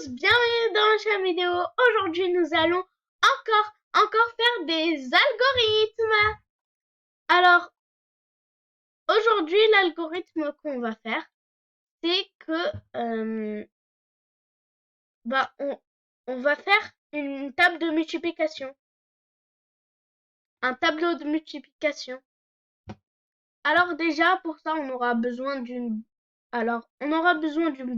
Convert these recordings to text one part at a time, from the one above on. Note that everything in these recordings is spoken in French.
tous, bienvenue dans la chaîne vidéo. Aujourd'hui, nous allons encore faire des algorithmes. Alors, aujourd'hui, l'algorithme qu'on va faire, c'est que on va faire une table de multiplication. Un tableau de multiplication. Alors déjà, pour ça, on aura besoin d'une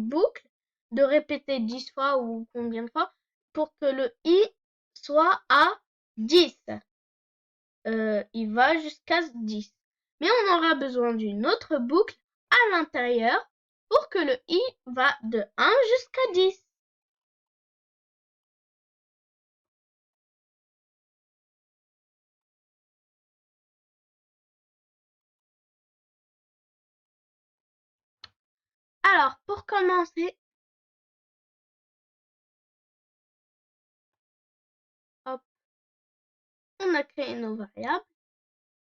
boucle de répéter 10 fois ou combien de fois pour que le i soit à 10. Il va jusqu'à 10. Mais on aura besoin d'une autre boucle à l'intérieur pour que le i va de 1 jusqu'à 10. Alors, pour commencer, hop, on a créé nos variables.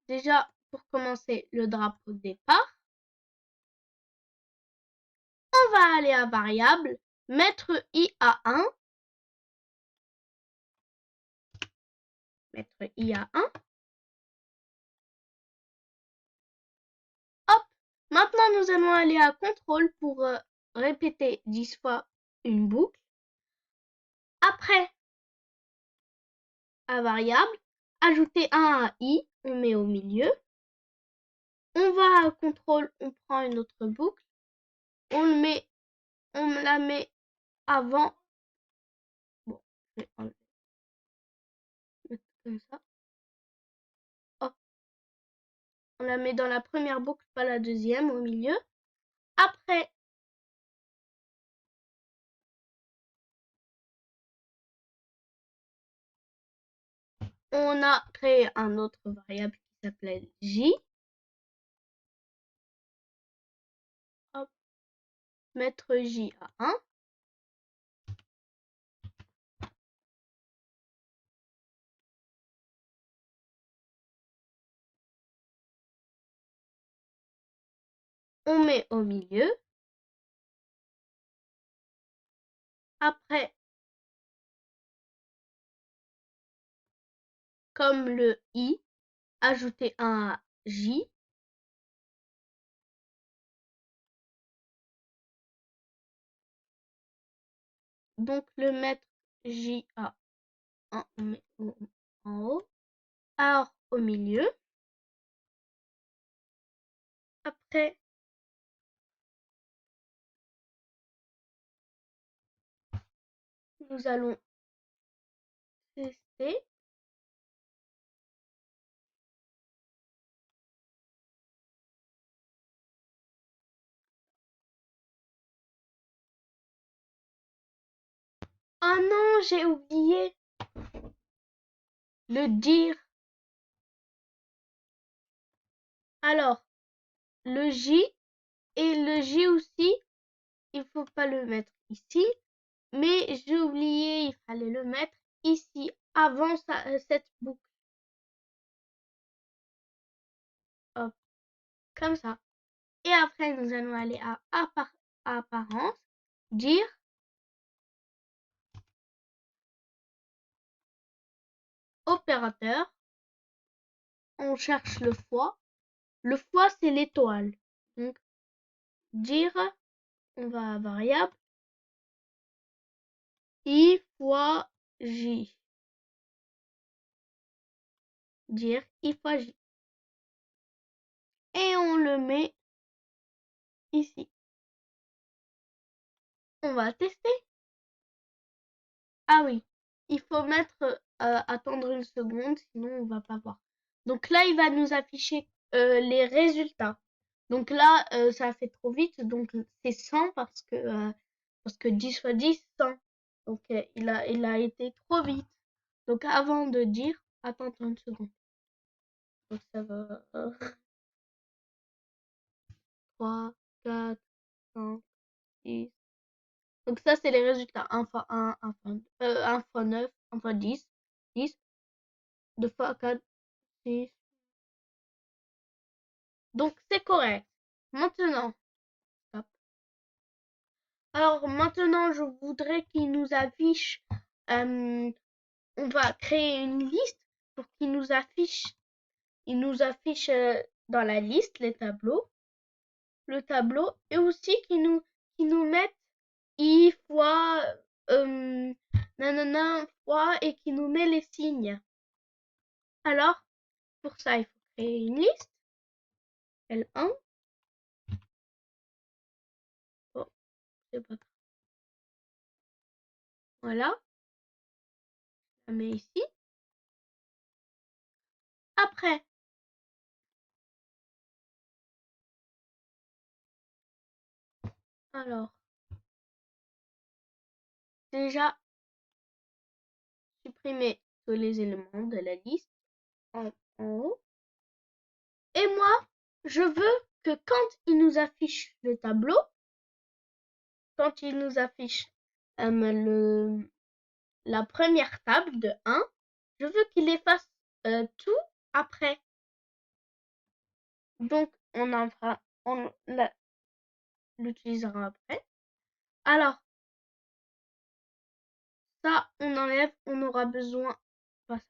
Déjà, pour commencer, le drapeau de départ. On va aller à variable, mettre i à 1. Mettre i à 1. Hop, maintenant nous allons aller à contrôle pour répéter 10 fois une boucle. Après, à variable, ajouter 1 à i, on met au milieu. On va à contrôle, on prend une autre boucle. On la met avant. Bon, je vais enlever. Mettre comme ça. Hop. On la met dans la première boucle, pas la deuxième, au milieu. Après, on a créé un autre variable qui s'appelle j. Hop. Mettre j à 1. On met au milieu. Après, comme le i, ajouter un à j. Donc le mettre j à 1, on met en haut. Alors au milieu. Après, nous allons tester. Oh non, j'ai oublié le dire. Alors, le j et le j aussi, il faut pas le mettre ici. Mais j'ai oublié, il fallait le mettre ici, avant cette boucle. Hop, comme ça. Et après, nous allons aller à apparence, dire opérateur. On cherche le fois. Le fois, c'est l'étoile. Donc, dire, on va à variable, i fois j. Dire i fois j. Et on le met ici. On va tester. Ah oui, il faut mettre attendre une seconde, sinon on va pas voir. Donc là, il va nous afficher les résultats. Donc là, ça a fait trop vite, donc c'est 100 parce que 10 fois 10, 100. Donc il a été trop vite. Donc avant de dire, attends une seconde. Donc ça va 3, 4, 5, 6. Donc ça, c'est les résultats. 1 fois 1, 1 fois 9, 1 fois 10, 10, 2 fois 4, 6. Donc c'est correct. Maintenant, hop. Alors maintenant, je voudrais qu'il nous affiche, on va créer une liste pour il nous affiche dans la liste le tableau et aussi qu'il nous mette i fois nanana fois et qu'il nous met les signes. Alors, pour ça, il faut créer une liste. L1. Oh, c'est pas grave. Voilà. Je la mets ici. Après, alors, déjà, supprimer tous les éléments de la liste en haut. Et moi, je veux que quand il nous affiche le tableau, quand il nous affiche la première table de 1, je veux qu'il efface tout après. Donc, on l'utilisera après. Alors, ça, on enlève, on aura besoin, pas ça.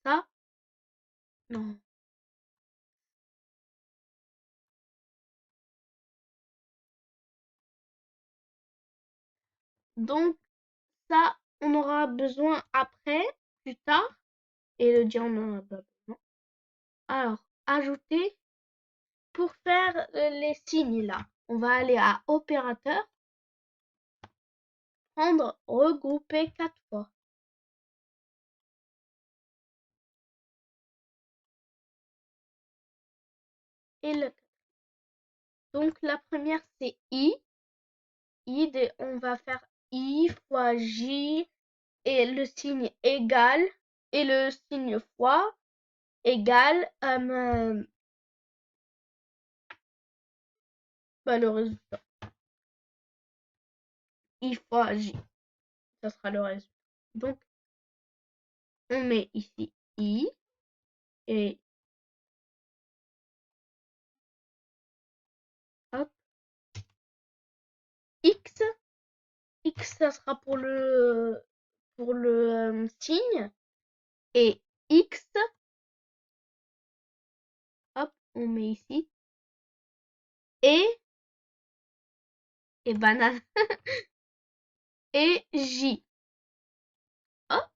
Ça, non. Donc, ça, on aura besoin après, plus tard, et le dire on en a pas besoin. Alors, ajouter, pour faire les signes là, on va aller à opérateur, prendre, regrouper 4 fois. Et donc, la première, c'est I. On va faire I fois J et le signe égal et le signe fois égale le résultat. I fois J. Ça sera le résultat. Donc, on met ici I et hop, X. X, ça sera pour le signe. Et X, hop, on met ici. Et banane. Et J. Hop.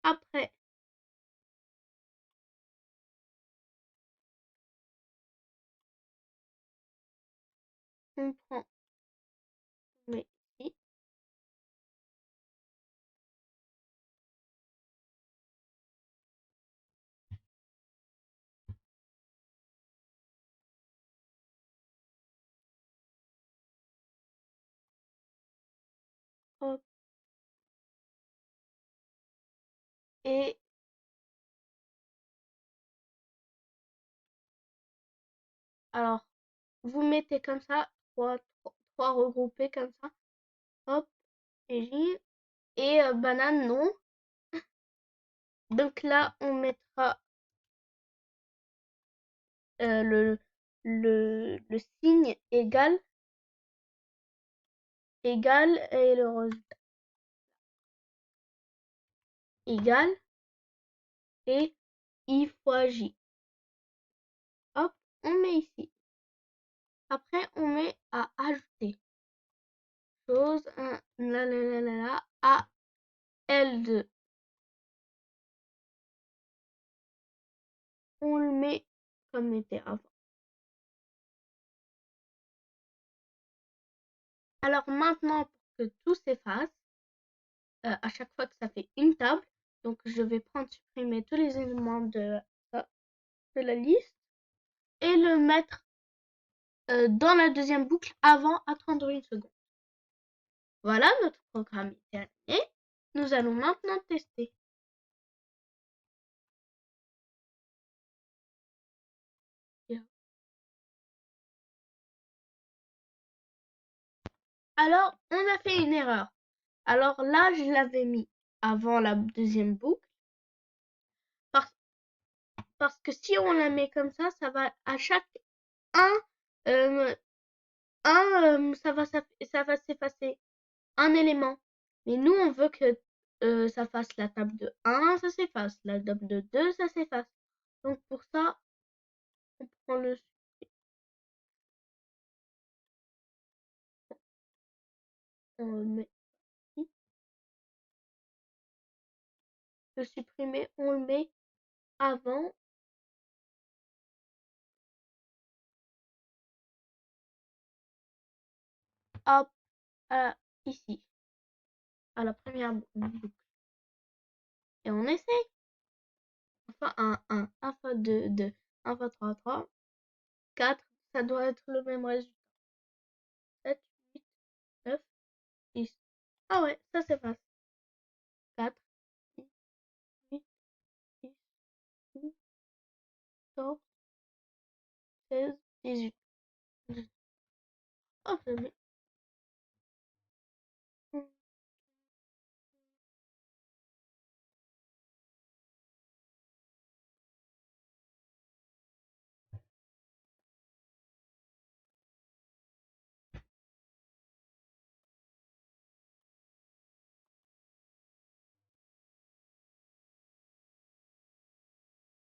Après, on prend, on met ici. Hop. Et alors, vous mettez comme ça, trois regroupés comme ça. Hop, et J. Et banane, non. Donc là, on mettra le signe égal et le résultat égal et I fois J. Hop, on met ici. Après, on met à ajouter. Chose, à L2. On le met comme était avant. Alors maintenant, pour que tout s'efface, à chaque fois que ça fait une table, donc je vais supprimer tous les éléments de la liste et le mettre dans la deuxième boucle avant attendre une seconde. Voilà, notre programme est terminé. Nous allons maintenant tester. Alors, on a fait une erreur. Alors là, je l'avais mis avant la deuxième boucle. Parce que si on la met comme ça va à chaque un, euh, ça va s'effacer un élément. Mais nous, on veut que ça fasse la table de un, ça s'efface. La table de 2, ça s'efface. Donc pour ça, on prend on le met ici. Le supprimer, on le met avant. Hop, ici, à la première boucle. Et on essaie. Enfin, 1 fois 2, 2. 1 fois 3, 3. 4, ça doit être le même résultat. 7, 8, 9, 10. Ah ouais, ça s'efface. 4, 6, 8, 10, 12, 14, 16, 18. Oh,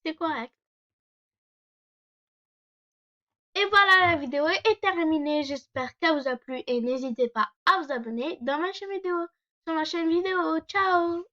c'est correct. Et voilà, la vidéo est terminée. J'espère qu'elle vous a plu et n'hésitez pas à vous abonner dans ma chaîne vidéo, sur ma chaîne vidéo. Ciao!